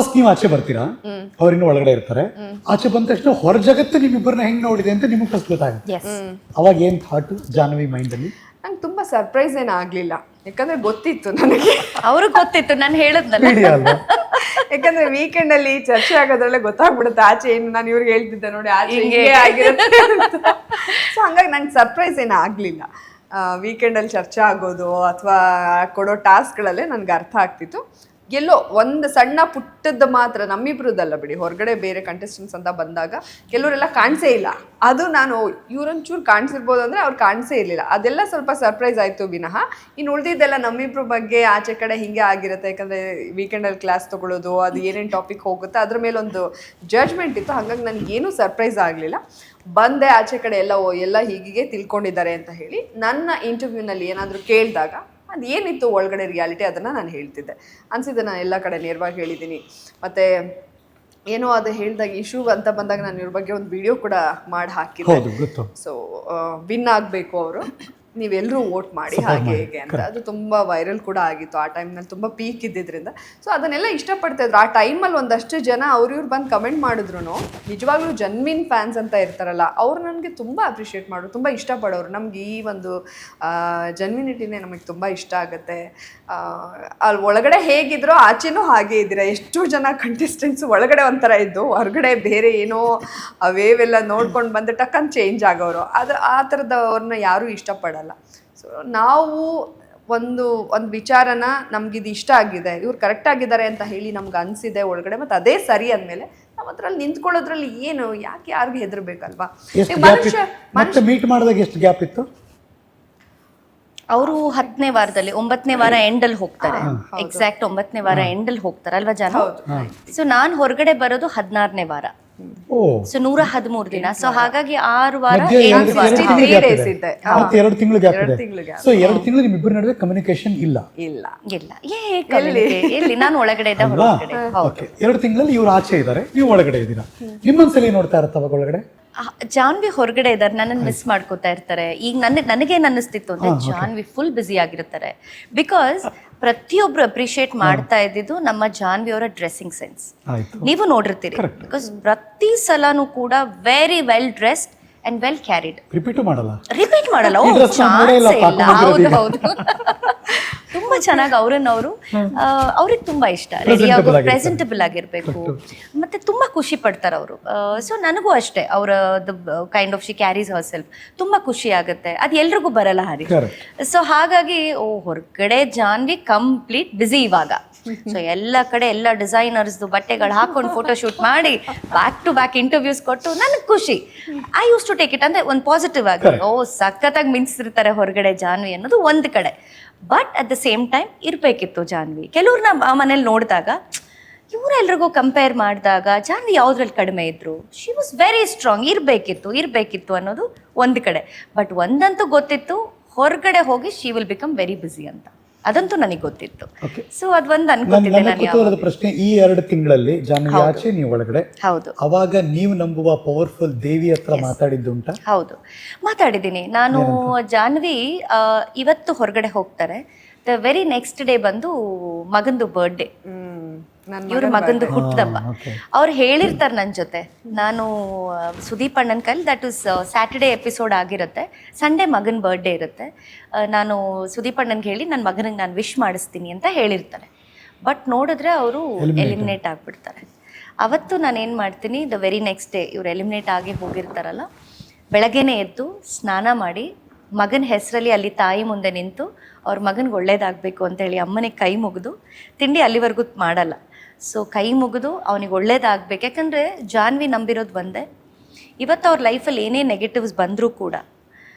First ನೀವು ಆಚೆ ಬರ್ತೀರಾ, ಅವ್ರಿನ್ನೂ ಒಳಗಡೆ ಇರ್ತಾರೆ. ಆಚೆ ಬಂದ ತಕ್ಷಣ ಹೊರ ಜಗತ್ತು ನಿಮ್ಮಿಬ್ಬರನ್ನ ಹೆಂಗ್ ನೋಡಿದೆ ಅಂತ ನಿಮಗೆ ಫಸ್ಟ್ ಗೊತ್ತಾಗುತ್ತೆ. ಅವಾಗ ಏನ್ ಥಾಟ್ ಜಾಹ್ನವಿ ಮೈಂಡ್ ಅಲ್ಲಿ? ನಂಗೆ ತುಂಬಾ ಸರ್ಪ್ರೈಸ್ ಏನೂ ಆಗ್ಲಿಲ್ಲ, ಯಾಕಂದ್ರೆ ಗೊತ್ತಿತ್ತು ನನಗೆ. ಅವ್ರಿಗೆ ಗೊತ್ತಿತ್ತು, ನಾನು ಹೇಳದ್ನಲ್ಲ. ಯಾಕಂದ್ರೆ ವೀಕೆಂಡ್ ಅಲ್ಲಿ ಚರ್ಚೆ ಆಗೋದ್ರಲ್ಲೇ ಗೊತ್ತಾಗ್ಬಿಡುತ್ತೆ ಆಚೆ ಏನು. ನಾನು ಇವ್ರಿಗೆ ಹೇಳ್ತಿದ್ದೆ ನೋಡಿ ಆಚೆ ಹಿಂಗೆ ಆಗಿರುತ್ತೆ ಅಂತ. ಸೊ ಹಂಗಾಗಿ ನಂಗೆ ಸರ್ಪ್ರೈಸ್ ಏನೂ ಆಗ್ಲಿಲ್ಲ. ವೀಕೆಂಡಲ್ಲಿ ಚರ್ಚೆ ಆಗೋದು ಅಥವಾ ಕೊಡೋ ಟಾಸ್ಕ್ಗಳಲ್ಲೇ ನನಗೆ ಅರ್ಥ ಆಗ್ತಿತ್ತು. ಎಲ್ಲೋ ಒಂದು ಸಣ್ಣ ಪುಟ್ಟದ್ದು ಮಾತ್ರ, ನಮ್ಮಿಬ್ರದ್ದಲ್ಲ ಬಿಡಿ, ಹೊರಗಡೆ ಬೇರೆ ಕಂಟೆಸ್ಟೆಂಟ್ಸ್ ಅಂತ ಬಂದಾಗ ಕೆಲವರೆಲ್ಲ ಕಾಣಿಸೇ ಇಲ್ಲ. ಅದು ನಾನು ಇವ್ರೊಂಚೂರು ಕಾಣಿಸಿರ್ಬೋದು ಅಂದರೆ ಅವ್ರು ಕಾಣಿಸೇ ಇರಲಿಲ್ಲ. ಅದೆಲ್ಲ ಸ್ವಲ್ಪ ಸರ್ಪ್ರೈಸ್ ಆಯಿತು ವಿನಃ. ಇನ್ನು ಉಳಿದಿದ್ದೆಲ್ಲ ನಮ್ಮಿಬ್ರ ಬಗ್ಗೆ ಆಚೆ ಕಡೆ ಹೀಗೆ ಆಗಿರುತ್ತೆ. ಯಾಕಂದರೆ ವೀಕೆಂಡಲ್ಲಿ ಕ್ಲಾಸ್ ತೊಗೊಳ್ಳೋದು, ಅದು ಏನೇನು ಟಾಪಿಕ್ ಹೋಗುತ್ತೆ ಅದ್ರ ಮೇಲೊಂದು ಜಡ್ಜ್ಮೆಂಟ್ ಇತ್ತು. ಹಾಗಾಗಿ ನನಗೇನೂ ಸರ್ಪ್ರೈಸ್ ಆಗಲಿಲ್ಲ. ಬಂದೆ ಆಚೆ ಕಡೆ ಎಲ್ಲ ಹೀಗೆ ತಿಳ್ಕೊಂಡಿದ್ದಾರೆ ಅಂತ ಹೇಳಿ. ನನ್ನ ಇಂಟರ್ವ್ಯೂನಲ್ಲಿ ಏನಾದರೂ ಕೇಳಿದಾಗ ಅದು ಏನಿತ್ತು ಒಳಗಡೆ ರಿಯಾಲಿಟಿ ಅದನ್ನು ನಾನು ಹೇಳ್ತಿದ್ದೆ. ಅನಿಸಿದ್ದೆ ನಾನು ಎಲ್ಲ ಕಡೆ ನೇರವಾಗಿ ಹೇಳಿದ್ದೀನಿ. ಮತ್ತು ಏನೋ ಅದು ಹೇಳಿದಾಗ ಇಶ್ಯೂ ಅಂತ ಬಂದಾಗ ನಾನು ಇವ್ರ ಬಗ್ಗೆ ಒಂದು ವಿಡಿಯೋ ಕೂಡ ಮಾಡಿ ಹಾಕಿದ್ದೆ. ಸೊ ವಿನ್ ಆಗಬೇಕು ಅವರು, ನೀವೆಲ್ಲರೂ ವೋಟ್ ಮಾಡಿ ಹಾಗೆ ಹೇಗೆ ಅಂತ. ಅದು ತುಂಬ ವೈರಲ್ ಕೂಡ ಆಗಿತ್ತು. ಆ ಟೈಮ್ನಲ್ಲಿ ತುಂಬ ಪೀಕ್ ಇದ್ದಿದ್ದರಿಂದ ಸೊ ಅದನ್ನೆಲ್ಲ ಇಷ್ಟಪಡ್ತಾ ಇದ್ರು. ಆ ಟೈಮಲ್ಲಿ ಒಂದಷ್ಟು ಜನ ಇವ್ರು ಬಂದು ಕಮೆಂಟ್ ಮಾಡಿದ್ರು, ನಿಜವಾಗ್ಲೂ ಜನ್ಮಿನ್ ಫ್ಯಾನ್ಸ್ ಅಂತ ಇರ್ತಾರಲ್ಲ, ಅವ್ರು ನನಗೆ ತುಂಬ ಅಪ್ರಿಷಿಯೇಟ್ ಮಾಡೋರು, ತುಂಬ ಇಷ್ಟಪಡೋರು. ನಮ್ಗೆ ಈ ಒಂದು ಜನ್ಮಿನಿಟಿನೇ ನಮಗೆ ತುಂಬ ಇಷ್ಟ ಆಗುತ್ತೆ. ಅಲ್ಲಿ ಒಳಗಡೆ ಹೇಗಿದ್ರೋ ಆಚೆನೂ ಹಾಗೆ ಇದ್ದೀರಾ. ಎಷ್ಟು ಜನ ಕಂಟೆಸ್ಟೆಂಟ್ಸು ಒಳಗಡೆ ಒಂಥರ ಇದ್ದು, ಹೊರಗಡೆ ಬೇರೆ ಏನೋ ವೇವೆಲ್ಲ ನೋಡ್ಕೊಂಡು ಬಂದು ಟಕ್ಕಂತ ಚೇಂಜ್ ಆಗೋರು. ಅದು ಆ ಥರದವ್ರನ್ನ ಯಾರೂ ಇಷ್ಟಪಡಲ್ಲ. ಸೊ ನಾವು ಒಂದು ವಿಚಾರನ ನಮ್ಗಿದು ಇಷ್ಟ ಆಗಿದೆ, ಇವ್ರು ಕರೆಕ್ಟ್ ಆಗಿದ್ದಾರೆ ಅಂತ ಹೇಳಿ ನಮ್ಗೆ ಅನಿಸಿದೆ ಒಳಗಡೆ, ಮತ್ತು ಅದೇ ಸರಿ ಅಂದಮೇಲೆ ನಾವು ಅದ್ರಲ್ಲಿ ನಿಂತ್ಕೊಳ್ಳೋದ್ರಲ್ಲಿ ಏನು, ಯಾಕೆ ಯಾರಿಗೂ ಹೆದರ್ಬೇಕಲ್ವಾ? ಮತ್ತೆ ಮೀಟ್ ಮಾಡಿದಾಗ ಎಷ್ಟು ಗ್ಯಾಪ್ ಇತ್ತು? ಅವರು 10ನೇ ವಾರದಲ್ಲಿ 9ನೇ ವಾರ ಎಂಡಲ್ಲಿ ಹೋಗ್ತಾರೆ. ಎಕ್ಸಾಕ್ಟ್ 9ನೇ ವಾರ ಎಂಡಲ್ಲಿ ಹೋಗ್ತಾರೆ ಅಲ್ವಾ ಜನ? ಸೊ ನಾನು ಹೊರಗಡೆ ಬರೋದು 16ನೇ ವಾರ. ಸೊ 113 ದಿನ. ಸೊ ಹಾಗಾಗಿ 6 ವಾರ 8 ವಾರ 2 ತಿಂಗಳು ಗ್ಯಾಪ್ ಇದೆ. ಸೊ 2 ತಿಂಗಳು ನಿಮ್ಮಿಬ್ಬರ ನಡುವೆ ಕಮ್ಯುನಿಕೇಶನ್ ಇಲ್ಲ? ಇಲ್ಲ. ಎಲ್ಲಿ ನಾನು ಒಳಗಡೆ ಇದ್ದ ಹೊರಗಡೆ. 2 ತಿಂಗಳಲ್ಲಿ ಇವ್ರು ಆಚೆ ಇದ್ದಾರೆ, ನೀವು ಒಳಗಡೆ ಇದ್ದೀರಾ. ನಿಮ್ಮನ್ಸಲಿ ನೋಡ್ತಾ ಇರತ್ತ ಅವಾಗ ಒಳಗಡೆ ಜಾನ್ವಿ ಹೊರಗಡೆ ಇದ್ದಾರೆ, ನನ್ನನ್ನು ಮಿಸ್ ಮಾಡ್ಕೋತಾ ಇರ್ತಾರೆ. ಈಗ ನನಗೇನು ಅನ್ನಿಸ್ತಿತ್ತು ಅಂದ್ರೆ ಜಾನ್ವಿ ಫುಲ್ ಬ್ಯುಸಿ ಆಗಿರ್ತಾರೆ. ಬಿಕಾಸ್ ಪ್ರತಿಯೊಬ್ರು ಅಪ್ರಿಷಿಯೇಟ್ ಮಾಡ್ತಾ ಇದ್ದಿದ್ದು ನಮ್ಮ ಜಾನ್ವಿ ಅವರ ಡ್ರೆಸ್ಸಿಂಗ್ ಸೆನ್ಸ್. ನೀವು ನೋಡಿರ್ತೀರಿ, ಬಿಕಾಸ್ ಪ್ರತಿ ಸಲನೂ ಕೂಡ very well dressed and well carried. Repeat ಮಾಡಲ್ಲ. ಹೌದು ತುಂಬಾ ಚೆನ್ನಾಗಿ ಅವ್ರಿಗೆ ತುಂಬಾ ಇಷ್ಟ. ರೆಡಿ ಆಗೋ ಪ್ರೆಸೆಂಟಬಲ್ ಆಗಿರ್ಬೇಕು, ಮತ್ತೆ ತುಂಬಾ ಖುಷಿ ಪಡ್ತಾರೆ ಅವರು. ಸೊ ನನಗೂ ಅಷ್ಟೇ, ಅವರ kind of she carries Har self, ತುಂಬಾ ಖುಷಿ ಆಗುತ್ತೆ. ಅದು ಎಲ್ರಿಗೂ ಬರಲ್ಲ ಹರಿ. ಸೊ ಹಾಗಾಗಿ ಹೊರಗಡೆ ಜಾನ್ವಿ ಕಂಪ್ಲೀಟ್ ಬ್ಯುಸಿ ಇವಾಗ. ಸೊ ಎಲ್ಲ ಕಡೆ ಎಲ್ಲ ಡಿಸೈನರ್ಸ್ದು ಬಟ್ಟೆಗಳು ಹಾಕೊಂಡು ಫೋಟೋ ಶೂಟ್ ಮಾಡಿ ಬ್ಯಾಕ್ ಟು ಬ್ಯಾಕ್ ಇಂಟರ್ವ್ಯೂಸ್ ಕೊಟ್ಟು ನನಗೆ ಖುಷಿ. I use to take it ಅಂದ್ರೆ ಒಂದು ಪಾಸಿಟಿವ್ ಆಗಿ, ಸಖತ್ತಾಗಿ ಮಿಂಚಿರ್ತಾರೆ ಹೊರಗಡೆ ಜಾನ್ವಿ ಅನ್ನೋದು ಒಂದು ಕಡೆ. But at the same time ಇರಬೇಕಿತ್ತು ಜಾನ್ವಿ. ಕೆಲವ್ರನ್ನ ಮನೇಲಿ ನೋಡಿದಾಗ ಇವರೆಲ್ರಿಗೂ ಕಂಪೇರ್ ಮಾಡಿದಾಗ ಜಾನ್ವಿ ಯಾವುದ್ರಲ್ಲಿ ಕಡಿಮೆ ಇದ್ರು, ಶಿ ವಾಸ್ ವೆರಿ ಸ್ಟ್ರಾಂಗ್. ಇರಬೇಕಿತ್ತು ಅನ್ನೋದು ಒಂದು ಕಡೆ. ಬಟ್ ಒಂದಂತೂ ಗೊತ್ತಿತ್ತು, ಹೊರಗಡೆ ಹೋಗಿ she will become very busy ಅಂತ. ಅದಂತೂ ನನಗೆ ಗೊತ್ತಿತ್ತು. ಸೊ ಅದೊಂದು ಅನ್ಕೋತಿದ್ದೆ ಪ್ರಶ್ನೆ, ಈ 2 ತಿಂಗಳಲ್ಲಿ ಜಾನ್ವಿ ಆಚೆ ನೀವು ಒಳಗಡೆ, ಹೌದು, ಅವಾಗ ನೀವು ನಂಬುವ ಪವರ್ಫುಲ್ ದೇವಿ ಹತ್ರ ಮಾತಾಡಿದ್ದುಂಟಾ? ಹೌದು, ಮಾತಾಡಿದ್ದೀನಿ ನಾನು. ಜಾನ್ವಿ ಇವತ್ತು ಹೊರಗಡೆ ಹೋಗ್ತಾರೆ, ದ ವೆರಿ ನೆಕ್ಸ್ಟ್ ಡೇ ಬಂದು ಮಗಂದು ಬರ್ಡೇ, ಇವ್ರ ಮಗಂದು ಹುಟ್ಟದಬ್ಬ. ಅವ್ರು ಹೇಳಿರ್ತಾರೆ ನನ್ನ ಜೊತೆ. ನಾನು ಸುದೀಪ್ ಅಣ್ಣನ ಕೈಲಿ, ದಟ್ ಇಸ್ ಸ್ಯಾಟರ್ಡೇ ಎಪಿಸೋಡ್ ಆಗಿರುತ್ತೆ, ಸಂಡೇ ಮಗನ ಬರ್ಡೇ ಇರುತ್ತೆ. ನಾನು ಸುದೀಪ್ ಅಣ್ಣನ್ಗೆ ಹೇಳಿ ನನ್ನ ಮಗನಿಗೆ ನಾನು ವಿಶ್ ಮಾಡಿಸ್ತೀನಿ ಅಂತ ಹೇಳಿರ್ತಾರೆ. ಬಟ್ ನೋಡಿದ್ರೆ ಅವರು ಎಲಿಮಿನೇಟ್ ಆಗಿಬಿಡ್ತಾರೆ. ಅವತ್ತು ನಾನು ಏನು ಮಾಡ್ತೀನಿ, ದ ವೆರಿ ನೆಕ್ಸ್ಟ್ ಡೇ ಇವ್ರು ಎಲಿಮಿನೇಟ್ ಆಗಿ ಹೋಗಿರ್ತಾರಲ್ಲ, ಬೆಳಗ್ಗೆನೇ ಎದ್ದು ಸ್ನಾನ ಮಾಡಿ ಮಗನ ಹೆಸರಲ್ಲಿ ಅಲ್ಲಿ ತಾಯಿ ಮುಂದೆ ನಿಂತು ಅವ್ರ ಮಗನಿಗೆ ಒಳ್ಳೇದಾಗಬೇಕು ಅಂತೇಳಿ ಅಮ್ಮನಿಗೆ ಕೈ ಮುಗಿದು, ತಿಂಡಿ ಅಲ್ಲಿವರೆಗೂ ಮಾಡಲ್ಲ, ಸೊ ಕೈ ಮುಗಿದು ಅವನಿಗೆ ಒಳ್ಳೇದಾಗಬೇಕು. ಯಾಕಂದರೆ ಜಾನ್ವಿ ನಂಬಿರೋದು ಒಂದೇ, ಇವತ್ತು ಅವ್ರ ಲೈಫಲ್ಲಿ ಏನೇ ನೆಗೆಟಿವ್ಸ್ ಬಂದರೂ ಕೂಡ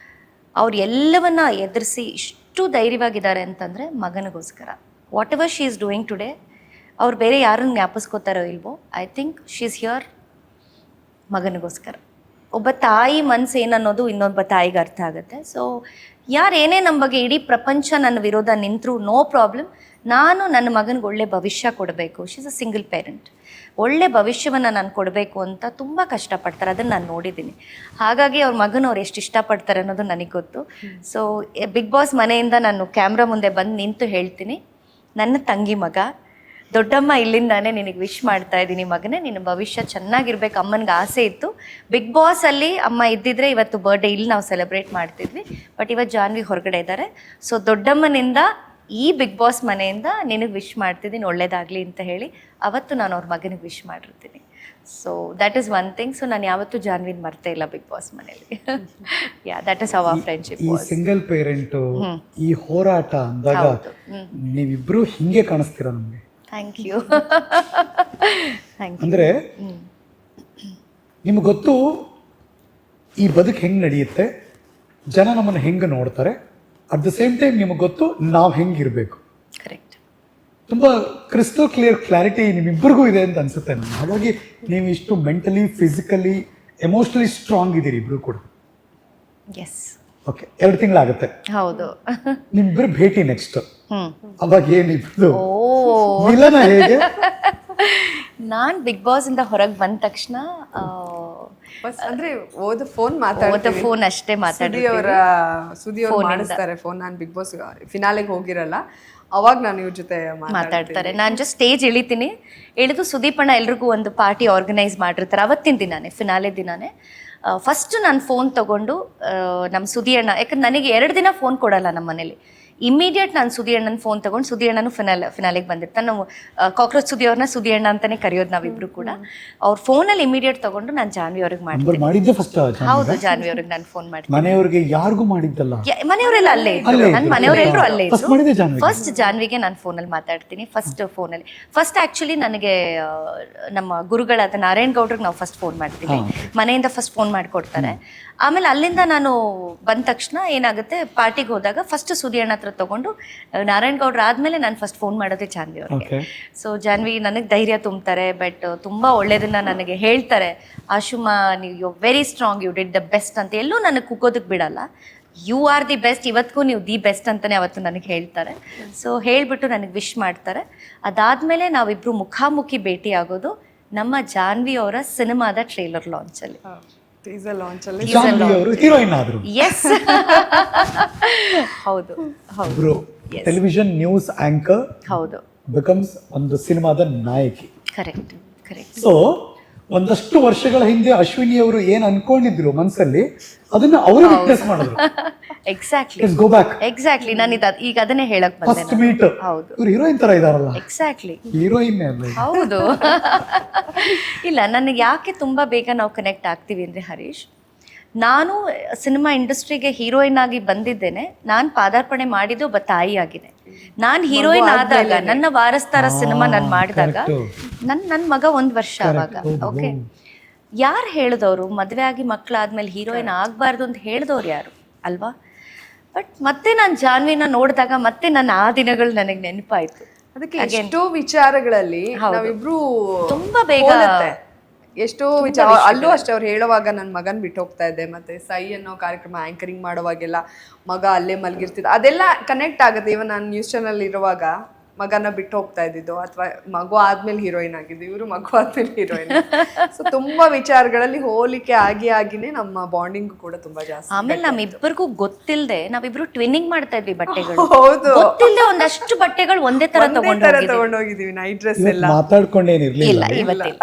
ಅವ್ರು ಎಲ್ಲವನ್ನ ಎದುರಿಸಿ ಇಷ್ಟು ಧೈರ್ಯವಾಗಿದ್ದಾರೆ ಅಂತಂದರೆ ಮಗನಿಗೋಸ್ಕರ. Whatever she is doing today, ಅವ್ರು ಬೇರೆ ಯಾರನ್ನು ಜ್ಞಾಪಿಸ್ಕೋತಾರೋ ಇಲ್ವೋ, I think she is here ಮಗನಿಗೋಸ್ಕರ. ಒಬ್ಬ ತಾಯಿ ಮನಸ್ಸು ಏನನ್ನೋದು ಇನ್ನೊಬ್ಬ ತಾಯಿಗೆ ಅರ್ಥ ಆಗುತ್ತೆ. ಸೊ ಯಾರೇನೇ ನಮ್ಮ ಬಗ್ಗೆ ಇಡೀ ಪ್ರಪಂಚ ನನ್ನ ವಿರೋಧ ನಿಂತರೂ ನೋ ಪ್ರಾಬ್ಲಮ್, ನಾನು ನನ್ನ ಮಗನಿಗೆ ಒಳ್ಳೆ ಭವಿಷ್ಯ ಕೊಡಬೇಕು. She is a single parent. ಒಳ್ಳೆ ಭವಿಷ್ಯವನ್ನು ನಾನು ಕೊಡಬೇಕು ಅಂತ ತುಂಬ ಕಷ್ಟಪಡ್ತಾರೆ, ಅದನ್ನು ನಾನು ನೋಡಿದ್ದೀನಿ. ಹಾಗಾಗಿ ಅವ್ರ ಮಗನ ಅವ್ರು ಎಷ್ಟು ಇಷ್ಟಪಡ್ತಾರೆ ಅನ್ನೋದು ನನಗೆ ಗೊತ್ತು. ಸೊ ಬಿಗ್ ಬಾಸ್ ಮನೆಯಿಂದ ನಾನು ಕ್ಯಾಮ್ರಾ ಮುಂದೆ ಬಂದು ನಿಂತು ಹೇಳ್ತೀನಿ, ನನ್ನ ತಂಗಿ ಮಗ ದೊಡ್ಡಮ್ಮ ಇಲ್ಲಿಂದಾನೆ ನಿನಗೆ ವಿಶ್ ಮಾಡ್ತಾ ಇದ್ದೀನಿ ಮಗನೇ, ನಿನ್ನ ಭವಿಷ್ಯ ಚೆನ್ನಾಗಿರ್ಬೇಕು. ಅಮ್ಮನಿಗೆ ಆಸೆ ಇತ್ತು ಬಿಗ್ ಬಾಸ್ ಅಲ್ಲಿ ಅಮ್ಮ ಇದ್ದಿದ್ರೆ ಇವತ್ತು ಬರ್ಡೇ ಇಲ್ಲಿ ನಾವು ಸೆಲೆಬ್ರೇಟ್ ಮಾಡ್ತಿದ್ವಿ, ಬಟ್ ಇವತ್ತು ಜಾನ್ವಿ ಹೊರಗಡೆ ಇದ್ದಾರೆ. ಸೊ ದೊಡ್ಡಮ್ಮನಿಂದ ಈ ಬಿಗ್ ಬಾಸ್ ಮನೆಯಿಂದ ನಿನಗೆ ವಿಶ್ ಮಾಡ್ತಿದ್ದೀನಿ, ಒಳ್ಳೇದಾಗಲಿ ಅಂತ ಹೇಳಿ ಅವತ್ತು ನಾನು ಅವ್ರ ಮಗನಿಗೆ ವಿಶ್ ಮಾಡಿರ್ತೀನಿ. So that is one thing. So ನಾನು ಯಾವತ್ತೂ ಜಾನ್ವಿನ್ ಮರ್ತೇ ಇಲ್ಲ ಬಿಗ್ ಬಾಸ್ ಮನೆಯಲ್ಲಿ. Yeah, that is our friendship. ಈ ಸಿಂಗಲ್ ಪೇರೆಂಟು, ಈ ಹೋರಾಟ ಅಂದಾಗ ನೀವಿಬ್ರು ಹಿಂಗೆ ಕಾಣಿಸ್ತೀರ ನಮ್ಗೆ. Thank you. Thank you. ಅಂದ್ರೆ ನಿಮ್ಗೆ ಗೊತ್ತು ಈ ಬದುಕು ಹೆಂಗೆ ನಡೆಯುತ್ತೆ, ಜನ ನಮ್ಮನ್ನು ಹೆಂಗೆ ನೋಡ್ತಾರೆ, ಅಟ್ ದ ಸೇಮ್ ಟೈಮ್ ನಿಮಗೆ ಗೊತ್ತು ನಾವು ಹೆಂಗಿರಬೇಕು. ಕರೆಕ್ಟ್. ತುಂಬ ಕ್ರಿಸ್ಟಲ್ ಕ್ಲಿಯರ್ ಕ್ಲಾರಿಟಿ ನಿಮ್ಮಿಬ್ಬರಿಗೂ ಇದೆ ಅಂತ ಅನ್ಸುತ್ತೆ ನನಗೆ. ಹಾಗಾಗಿ ನೀವು ಇಷ್ಟು ಮೆಂಟಲಿ, ಫಿಸಿಕಲಿ, ಎಮೋಷ್ನಲಿ ಸ್ಟ್ರಾಂಗ್ ಇದ್ದೀರಿ ಇಬ್ರು ಕೂಡ. ಎಸ್. ಓಕೆ, 2 ತಿಂಗಳಾಗುತ್ತೆ ಹೌದು. ನಿಮ್ಮಿಬ್ಬರು ಭೇಟಿ ನೆಕ್ಸ್ಟ್. ಅವಾಗ ಏನಿಬ್ರು ಓ, ಮಿಲನ ಹೇಗೆ? ನಾನ್ ಬಿಗ್ ಬಾಸ್ ಇಂದ ಹೊರಗೆ ಬಂದ ತಕ್ಷಣ ಅಂದ್ರೆ ಫೋನ್ ಮಾತಾಡ್ತೀವಿ, ಫೋನ್ ಅಷ್ಟೇ ಸುದಿ ಅವ್ರ ಮಾಡಿಸ್ತಾರೆ ಫೋನ್. ನಾನು ಬಿಗ್ ಬಾಸ್ ಫಿನಾಲೆಗೆ ಹೋಗಿರಲ್ಲ, ಅವಾಗ ನಾನು ಇವ್ರ ಜೊತೆ ಮಾತಾಡ್ತಾರೆ. ನಾನು ಜಸ್ಟ್ ಸ್ಟೇಜ್ ಇಳಿತೀನಿ, ಇಳಿದು ಸುದೀಪಣ್ಣ ಎಲ್ರಿಗೂ ಒಂದು ಪಾರ್ಟಿ ಆರ್ಗನೈಸ್ ಮಾಡಿರ್ತಾರೆ. ಅವತ್ತಿನ ದಿನಾನೇ, ಫಿನಾಲೆ ದಿನಾನೇ ಫಸ್ಟ್ ನಾನು ಫೋನ್ ತಗೊಂಡು ನಮ್ಮ ಸುದಿ ಅಣ್ಣ, ಯಾಕಂದ್ರೆ ನನಗೆ 2 ದಿನ ಫೋನ್ ಕೊಡಲ್ಲ ನಮ್ಮ ಮನೇಲಿ. ಇಮಿಡಿಯೇಟ್ ನಾನು ಸುದಿ ಅಣ್ಣನ ಫೋನ್ ತಗೊಂಡು, ಸುದಿ ಅಣ್ಣನು ಫಿನಾಲೆಗೆ ಬಂದಿರ್ತಾನೆ. ನಾವು ಕಾಕ್ರೋಚ್ ಸುದಿ ಅವ್ರನ್ನ ಸುದಿ ಅಣ್ಣ ಅಂತಾನೆ ಕರೆಯೋದು ನಾವಿಬ್ರು ಕೂಡ. ಅವ್ರ ಫೋನಲ್ಲಿ ಇಮಿಡಿಯೇಟ್ ತಗೊಂಡು ನಾನು ಜಾನ್ವಿ ಅವ್ರಿಗೆ ಮಾಡಿದ್ದೆ ಫಸ್ಟ್. ಹೌದು, ಜಾನ್ವಿ ಅವ್ರಿಗೆ ನಾನು ಫೋನ್ ಮಾಡ್ತೀನಿ. ಮನೆಯವ್ರಿಗೆ ಯಾರಿಗೂ ಮಾಡಿದ್ದಲ್ಲ, ಮನೆಯವರೆಲ್ಲ ಅಲ್ಲೇ ಇದ್ರು, ನನ್ನ ಮನೆಯವರೆಲ್ಲರೂ ಅಲ್ಲೇ ಇದ್ರು. ಫಸ್ಟ್ ಜಾನ್ವಿಗೆ ನಾನು ಫೋನಲ್ಲಿ ಮಾತಾಡ್ತೀನಿ. ಫಸ್ಟ್ ಆಕ್ಚುಲಿ ನನಗೆ ನಮ್ಮ ಗುರುಗಳಾದ ನಾರಾಯಣ್ ಗೌಡ್ರಿಗೆ ನಾವು ಫಸ್ಟ್ ಫೋನ್ ಮಾಡ್ತೀವಿ, ಮನೆಯಿಂದ ಫಸ್ಟ್ ಫೋನ್ ಮಾಡಿಕೊಡ್ತಾರೆ. ಆಮೇಲೆ ಅಲ್ಲಿಂದ ನಾನು ಬಂದ ತಕ್ಷಣ ಏನಾಗುತ್ತೆ, ಪಾರ್ಟಿಗೆ ಹೋದಾಗ ಫಸ್ಟ್ ಸುದಿ ಅಣ್ಣ ಹತ್ರ ತಗೊಂಡು ನಾರಾಯಣ್ ಗೌಡ್ರ ಆದ್ಮೇಲೆ ನಾನು ಫಸ್ಟ್ ಫೋನ್ ಮಾಡೋದೇ ಜಾನ್ವಿ ಅವ್ರಿಗೆ. ಸೊ ಜಾನ್ವಿ ನನಗೆ ಧೈರ್ಯ ತುಂಬ್ತಾರೆ, ಬಟ್ ತುಂಬಾ ಒಳ್ಳೇದನ್ನ ನನಗೆ ಹೇಳ್ತಾರೆ. ಆಶುಮಾ, ನೀವು you very strong, you did the best ಅಂತ. ಎಲ್ಲೂ ನನಗೆ ಕುಗ್ಗೋದಕ್ಕೆ ಬಿಡಲ್ಲ. ಯು ಆರ್ ದಿ ಬೆಸ್ಟ್, ಇವತ್ತಿಗೂ ನೀವು ದಿ ಬೆಸ್ಟ್ ಅಂತಾನೆ ಅವತ್ತು ನನಗೆ ಹೇಳ್ತಾರೆ. ಸೊ ಹೇಳ್ಬಿಟ್ಟು ನನಗೆ ವಿಶ್ ಮಾಡ್ತಾರೆ. ಅದಾದ್ಮೇಲೆ ನಾವಿಬ್ರು ಮುಖಾಮುಖಿ ಭೇಟಿ ಆಗೋದು ನಮ್ಮ ಜಾನ್ವಿ ಅವರ ಸಿನಿಮಾದ ಟ್ರೇಲರ್ ಲಾಂಚಲ್ಲಿ. ಎಸ್, ಹೌದು ಹೌದು. ಟೆಲಿವಿಷನ್ ನ್ಯೂಸ್ ಆಂಕರ್ ಹೌದು, ಬಿಕಮ್ಸ್ ಒಂದು ಸಿನಿಮಾದ ನಾಯಕಿ. Correct correct. ಸೊ ಒಂದಷ್ಟು ವರ್ಷಗಳ ಹಿಂದೆ ಅಶ್ವಿನಿ ಅವರು ಏನ್ ಅನ್ಕೊಂಡಿದ್ರು ಮನಸ್ಸಲ್ಲಿ, ಅದನ್ನ ಅವರು ವಿಟ್ನೆಸ್ ಮಾಡಿದ್ರು. Exactly, go back. ಎಕ್ಸಾಕ್ಟ್ಲಿ. ನಾನು ಈಗ ಅದನ್ನೇ ಹೇಳಕ್ ಬಂದೆ. ಫಸ್ಟ್ ಮೀಟ್, ಹೌದು, ಇವ್ರು ಹೀರೋಯಿನ್ ತರ ಇದಾರಲ್ಲ. ಎಕ್ಸಾಕ್ಟ್ಲಿ, ಹೀರೋಯಿನ್ ಅಲ್ಲ. ಹೌದು. ಇಲ್ಲ, ನನಗೆ ಯಾಕೆ ತುಂಬಾ ಬೇಗ ನಾವು ಕನೆಕ್ಟ್ ಆಗ್ತೀವಿ ಅಂದ್ರೆ ಹರೀಶ್, ನಾನು ಸಿನಿಮಾ ಇಂಡಸ್ಟ್ರಿಗೆ ಹೀರೋಯಿನ್ ಆಗಿ ಬಂದಿದ್ದೇನೆ. ನಾನು ಪಾದಾರ್ಪಣೆ ಮಾಡಿದ್ದು ಒಬ್ಬ ತಾಯಿಯಾಗಿದೆ. ನಾನು ಹೀರೋಯಿನ್ ಆದಾಗ, ನನ್ನ ವಾರಸ್ತಾರ ಸಿನಿಮಾ ನಾನು ಮಾಡಿದಾಗ ನನ್ನ ಮಗ 1 ವರ್ಷ ಆವಾಗ. ಓಕೆ, ಯಾರು ಹೇಳಿದವರು ಮದುವೆ ಆಗಿ ಮಕ್ಕಳಾದ್ಮೇಲೆ ಹೀರೋಯಿನ್ ಆಗಬಾರ್ದು ಅಂತ ಹೇಳಿದವ್ರು ಯಾರು ಅಲ್ವಾ? ಬಟ್ ಮತ್ತೆ ನಾನು ಜಾನ್ವಿನ ನೋಡಿದಾಗ ಮತ್ತೆ ನನ್ನ ಆ ದಿನಗಳು ನನಗೆ ನೆನಪಾಯ್ತು. ಅದಕ್ಕೆ ಎಷ್ಟೋ ವಿಚಾರಗಳಲ್ಲಿ ನಾವಿಬ್ರು ತುಂಬಾ ಬೇಗ, ಎಷ್ಟೋ ವಿಚಾರ ಅಲ್ಲೂ ಅಷ್ಟೇ. ಅವ್ರು ಹೇಳುವಾಗ ನನ್ನ ಮಗನ್ ಬಿಟ್ಟು ಹೋಗ್ತಾ ಇದ್ದೆ, ಮತ್ತೆ ಸೈ ಅನ್ನೋ ಕಾರ್ಯಕ್ರಮ ಆಂಕರಿಂಗ್ ಮಾಡುವಾಗೆಲ್ಲ ಮಗ ಅಲ್ಲೇ ಮಲಗಿರ್ತಿದ್ದ, ಅದೆಲ್ಲ ಕನೆಕ್ಟ್ ಆಗುತ್ತೆ. ಇವನ್ ನಾನು ನ್ಯೂಸ್ ಚಾನಲ್ ಇರುವಾಗ ಮಗನ ಬಿಟ್ಟು ಹೋಗ್ತಾ ಇದ್ದಿದ್ದು, ಅಥವಾ ಮಗು ಆದ್ಮೇಲೆ ಹೀರೋಯಿನ್ ಆಗಿದ್ದು, ಇವರು ಮಗು ಆದ್ಮೇಲೆ ಹೀರೋಯಿನ್. ಸೊ ತುಂಬಾ ವಿಚಾರಗಳಲ್ಲಿ ಹೋಲಿಕೆ ಆಗಿನೇ ನಮ್ಮ ಬಾಂಡಿಂಗ್ ಕೂಡ ತುಂಬಾ ಜಾಸ್ತಿ. ಆಮೇಲೆ ನಮ್ಮಿಬ್ಬರಿಗೂ ಗೊತ್ತಿಲ್ಲದೆ ನಾವಿಬ್ರು ಟ್ವಿನ್ನಿಂಗ್ ಮಾಡ್ತಾ ಇದ್ವಿ ಬಟ್ಟೆಗಳು. ಹೌದು, ಗೊತ್ತಿಲ್ಲದೆ ಒಂದಷ್ಟು ಬಟ್ಟೆಗಳು ಒಂದೇ ತರ ತಗೊಂಡೋಗಿದೀವಿ. ನೈಟ್ ಡ್ರೆಸ್ ಎಲ್ಲ ಮಾತಾಡ್ಕೊಂಡೇನಿರ್ಲಿಲ್ಲ, ಇವತ್ತಿಲ್ಲ.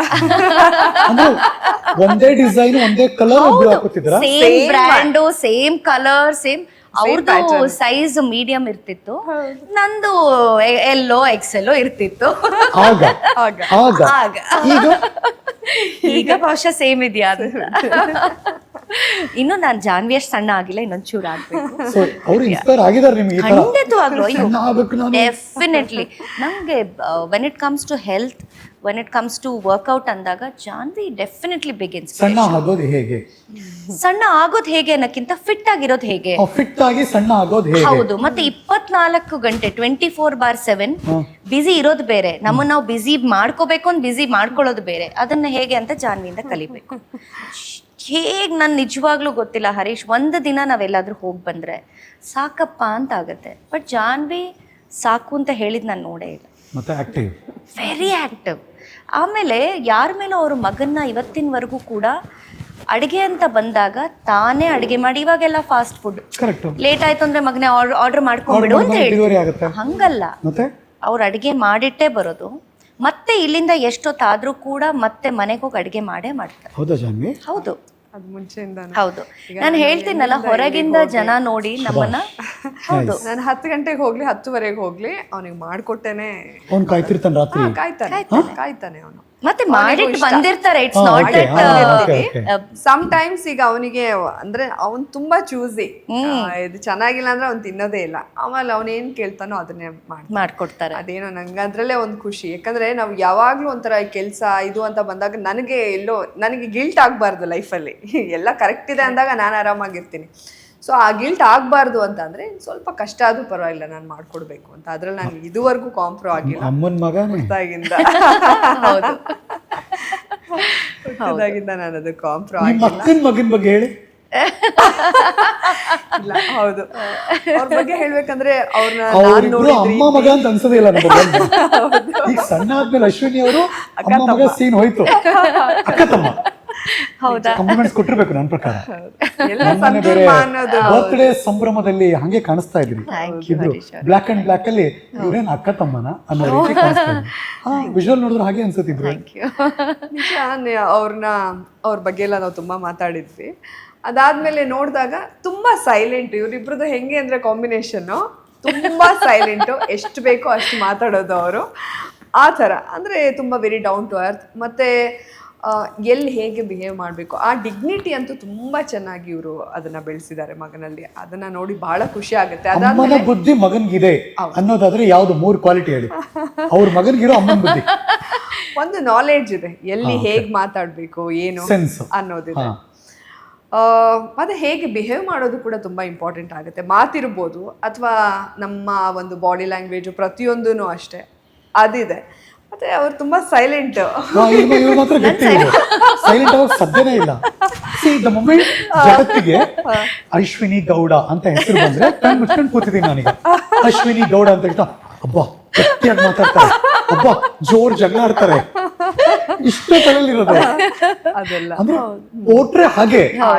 ಒಂದೇ ಡಿಸೈನ್, ಒಂದೇ colour, same brand, same colour, same. ಅವ್ರದ್ದು ಸೈಜ್ ಮೀಡಿಯಂ ಇರ್ತಿತ್ತು, ನಂದು ಎಲ್ಲೋ ಎಕ್ಸೆಲ್ಲೋ ಇರ್ತಿತ್ತು. ಈಗ ಬಹುಶಃ ಸೇಮ್ ಇದೆಯಾ ಅಂತ. ಇನ್ನು ನಾನು ಜಾನ್ವಿ ಅಷ್ಟು ಸಣ್ಣ ಆಗಿಲ್ಲ, ಇನ್ನೊಂದು ಚೂರು ಆಗ್ಬೇಕು. ಖಂಡಿತವಾಗ್ಲೂ, ಡೆಫಿನೆಟ್ಲಿ. ನಂಗೆ when it comes to health, when it comes to workout ಅಂದಾಗ ಜಾನ್ವಿ ಡೆಫಿನೆಟ್ಲಿ ಬಿಗ್ ಇನ್ಸ್ಪಿರೇಷನ್. ಸಣ್ಣ ಆಗೋದು ಹೇಗೆ ಅನ್ನೋಕ್ಕಿಂತ ಫಿಟ್ ಆಗಿರೋದು ಹೇಗೆ, ಹೌದು. ಮತ್ತೆ 24 ಗಂಟೆ 24/7 ಬಿಸಿ ಇರೋದು ಬೇರೆ, ನಮ್ಮನ್ನ ನಾವು ಬಿಸಿ ಮಾಡ್ಕೋಬೇಕು ಅಂತ ಬಿಸಿ ಮಾಡ್ಕೊಳ್ಳೋದು ಬೇರೆ. ಅದನ್ನ ಹೇಗೆ ಅಂತ ಜಾನ್ವಿಯಿಂದ ಕಲಿಬೇಕು. ಹೇಗೆ ನನ್ ನಿಜವಾಗ್ಲೂ ಗೊತ್ತಿಲ್ಲ ಹರೀಶ್, ಒಂದು ದಿನ ನಾವೆಲ್ಲಾದ್ರೂ ಹೋಗಿ ಬಂದ್ರೆ ಸಾಕಪ್ಪ ಅಂತ ಆಗತ್ತೆ. ಬಟ್ ಜಾನ್ವಿ ಸಾಕು ಅಂತ ಹೇಳಿದ್ ನಾನು ನೋಡೇ ಇಲ್ಲ. Very active. ಆಮೇಲೆ ಯಾರ ಮೇಲೂ ಅವ್ರ ಮಗನ್ನ ಇವತ್ತಿನವರೆಗೂ ಕೂಡ ಅಡುಗೆ ಅಂತ ಬಂದಾಗ ತಾನೇ ಅಡುಗೆ ಮಾಡಿ, ಇವಾಗೆಲ್ಲ ಫಾಸ್ಟ್ ಫುಡ್, ಲೇಟ್ ಆಯ್ತು ಅಂದ್ರೆ ಮಗನೇ ಆರ್ಡರ್ ಮಾಡ್ಕೊಂಡ್ಬಿಡು ಅಂತ ಹೇಳಿ, ಹಂಗಲ್ಲ. ಅವ್ರು ಅಡುಗೆ ಮಾಡಿಟ್ಟೇ ಬರೋದು, ಮತ್ತೆ ಇಲ್ಲಿಂದ ಎಷ್ಟೊತ್ತಾದ್ರೂ ಕೂಡ ಮತ್ತೆ ಮನೆಗೆ ಹೋಗಿ ಅಡಿಗೆ ಮಾಡೇ ಮಾಡ್ತಾರೆ. ಹೌದಾ ಜಾನ್ವಿ? ಹೌದು ಅದು ಮುಂಚೆಯಿಂದ ಹೌದು, ನಾನು ಹೇಳ್ತೀನಲ್ಲ ಹೊರಗಿಂದ ಜನ ನೋಡಿ ನಮ್ಮನ್ನ. ಹೌದು, ನಾನು 10 ಗಂಟೆಗೆ ಹೋಗ್ಲಿ 10:15 ಹೋಗ್ಲಿ ಅವನಿಗೆ ಮಾಡ್ಕೊಟ್ಟೇನೆ ಅವ್ನು ಕಾಯ್ತಿರ್ತಾನೆ ರಾತ್ರಿ. ಕಾಯ್ತಾನೆ ಅವನು. ಮತ್ತೆ ಮಾಡಿಟ್ಟು ಬಂದಿರ್ತಾರೆ. ಇಟ್ಸ್ ಹಾ, not okay, okay, okay. Sometimes ಈಗ ಅವನಿಗೆ ಅಂದ್ರೆ ಅವ್ನ್ ತುಂಬಾ ಚೂಸಿ, ಇದು ಚೆನ್ನಾಗಿಲ್ಲ ಅಂದ್ರೆ ಅವ್ನು ತಿನ್ನೋದೇ ಇಲ್ಲ. ಆಮೇಲೆ ಅವನೇನ್ ಕೇಳ್ತಾನೋ ಅದನ್ನೇ ಮಾಡ್ಕೊಡ್ತಾರೆ. ಅದೇನೋ ನಂಗೆ ಅದ್ರಲ್ಲೇ ಒಂದು ಖುಷಿ. ಯಾಕಂದ್ರೆ ನಾವು ಯಾವಾಗ್ಲೂ ಒಂಥರ ಕೆಲಸ ಇದು ಅಂತ ಬಂದಾಗ ನನಗೆ ಗಿಲ್ಟ್ ಆಗ್ಬಾರ್ದು ಲೈಫಲ್ಲಿ. ಎಲ್ಲ ಕರೆಕ್ಟ್ ಇದೆ ಅಂದಾಗ ನಾನು ಆರಾಮಾಗಿರ್ತೀನಿ. ಸೊ ಆ ಗಿಲ್ಟ್ ಆಗ್ಬಾರ್ದು ಅಂತ ಅಂದ್ರೆ ಸ್ವಲ್ಪ ಕಷ್ಟ ಆದ್ರೂ ಪರವಾಗಿಲ್ಲ, ನಾನು ಮಾಡ್ಕೊಡ್ಬೇಕು ಅಂತ. ಅದ್ರಲ್ಲಿ ನಾನು ಇದುವರೆಗೂ ಕಾಂಪ್ರೋ ಆಗಿಲ್ಲ. ಅಮ್ಮನ ಮಗನೇ ಹುಟ್ಟಾಗಿಂದ ಹೌದು, ಹುಟ್ಟಿದಾಗಿಂದ ನಾನು ಅದು ಕಾಂಪ್ರೋ ನಿಮ್ಮ ಅಕ್ಕನ ಮಗನ ಬಗ್ಗೆ ಹೇಳಿ. ಇಲ್ಲ. ಹೌದು, ಅವ್ರ ಬಗ್ಗೆ ಹೇಳ್ಬೇಕಂದ್ರೆ ಅವ್ರನ್ನ ಅವ್ರಿಬ್ರು ಅಮ್ಮ ಮಗ ಅಂತ ಅನ್ಸೋದೇ ಇಲ್ಲ ನಮಗೆ. ಈಗ ಸಣ್ಣ ಆದ್ಮೇಲೆ ಅಶ್ವಿನಿ ಅವರು ಅಮ್ಮ ಮಗ ಸೀನ್ ಹೋಯ್ತು. ಅಕ್ಕ ತಮ್ಮ ಹೌದಾ? ಕಾಂಪ್ಲಿಮೆಂಟ್ಸ್ ಕೊಟ್ಟಿರ್ಬೇಕು ನನ್ನ ಪ್ರಕಾರ. ಎಲ್ಲ ನಮ್ಮನೆ ಬೇರೆ ಸಂಭ್ರಮ ಅನ್ನೋದು. ಬರ್ತ್ಡೇ ಸಂಭ್ರಮದಲ್ಲಿ ಹಂಗೆ ಕಾಣಿಸ್ತಾ ಇದ್ರಿ ಇಬ್ರು. ಬ್ಲಾಕ್ ಅಂಡ್ ಬ್ಲಾಕ್ ಅಲ್ಲಿ ಇವ್ರೇನ್ ಅಕ್ಕ ತಮ್ಮನ ಅನ್ನೋ ರೀತಿ ಕಾಣಿಸ್ತಾ ಇದ್ರಿ. ಹಾ, ವಿಜುವಲ್ ನೋಡಿದ್ರೆ ಹಾಗೆ ಅನ್ಸುತ್ತಿದ್ರು. ನಿಜ. ಅವ್ರ ಬಗ್ಗೆ ಎಲ್ಲ ನಾವು ತುಂಬಾ ಮಾತಾಡಿದ್ವಿ. ಅದಾದ್ಮೇಲೆ ನೋಡಿದಾಗ ತುಂಬಾ ಸೈಲೆಂಟ್. ಇವ್ರಿಬ್ರದ್ದು ಹೆಂಗೆ ಅಂದ್ರೆ ಕಾಂಬಿನೇಷನ್ ತುಂಬಾ ಸೈಲೆಂಟು, ಎಷ್ಟು ಬೇಕೋ ಅಷ್ಟು ಮಾತಾಡೋದು ಅವರು. ಆ ಥರ ಅಂದರೆ ತುಂಬ ವೆರಿ ಡೌನ್ ಟು ಅರ್ತ್. ಮತ್ತು ಎಲ್ಲಿ ಹೇಗೆ ಬಿಹೇವ್ ಮಾಡಬೇಕು ಆ ಡಿಗ್ನಿಟಿ ಅಂತೂ ತುಂಬ ಚೆನ್ನಾಗಿ ಇವರು ಅದನ್ನು ಬೆಳೆಸಿದ್ದಾರೆ ಮಗನಲ್ಲಿ. ಅದನ್ನು ನೋಡಿ ಬಹಳ ಖುಷಿ ಆಗುತ್ತೆ. ಅಮ್ಮನ ಬುದ್ಧಿ ಮಗನ್ಗಿದೆ ಅನ್ನೋದಾದ್ರೆ ಯಾವ್ದು 3 ಕ್ವಾಲಿಟಿ ಹೇಳಿ. ಅವ್ರ ಮಗನ್ಗಿರೋ ಅಮ್ಮನ ಬುದ್ಧಿ. ಒಂದು ನಾಲೆಡ್ಜ್ ಇದೆ, ಎಲ್ಲಿ ಹೇಗೆ ಮಾತಾಡಬೇಕು ಏನು ಅನ್ನೋದಿದೆ. ಮತ್ತು ಹೇಗೆ ಬಿಹೇವ್ ಮಾಡೋದು ಕೂಡ ತುಂಬ ಇಂಪಾರ್ಟೆಂಟ್ ಆಗುತ್ತೆ. ಮಾತಿರ್ಬೋದು ಅಥವಾ ನಮ್ಮ ಒಂದು ಬಾಡಿ ಲ್ಯಾಂಗ್ವೇಜು ಪ್ರತಿಯೊಂದೂ ಅಷ್ಟೇ ಅದಿದೆ. ಮತ್ತೆ ಅವ್ರು ತುಂಬಾ ಸೈಲೆಂಟ್. ಮಾತ್ರ ಗಟ್ಟಿ, ಸೈಲೆಂಟ್ ಆಗಿ ಸಾಧ್ಯನೇ ಇಲ್ಲ. ದ ಮೊಮೆಂಟ್ ಜಗತ್ತಿಗೆ ಅಶ್ವಿನಿ ಗೌಡ ಅಂತ ಹೆಸರು ಬಂದ್ರೆ ಕಣ್ ಮುಚ್ಕೊಂಡು ಕೂತಿದ್ದೀನಿ ನಾನೀಗ. ಅಶ್ವಿನಿ ಗೌಡ ಅಂತ ಹೇಳ್ತಾ ಅಬ್ಬಾ ಗಟ್ಟಿಯಾಗಿ ಮಾತಾಡ್ತಾರೆ, ಅಬ್ಬಾ ಜೋರ್ ಜಗಳ ಆಡ್ತಾರೆ, ಇಷ್ಟೇ ತಲೆಯಲ್ಲಿರೋದು. ಅದೆಲ್ಲ ಅಂದ್ರೆ ಪೋಟ್ರೆ ಹಾಗೆ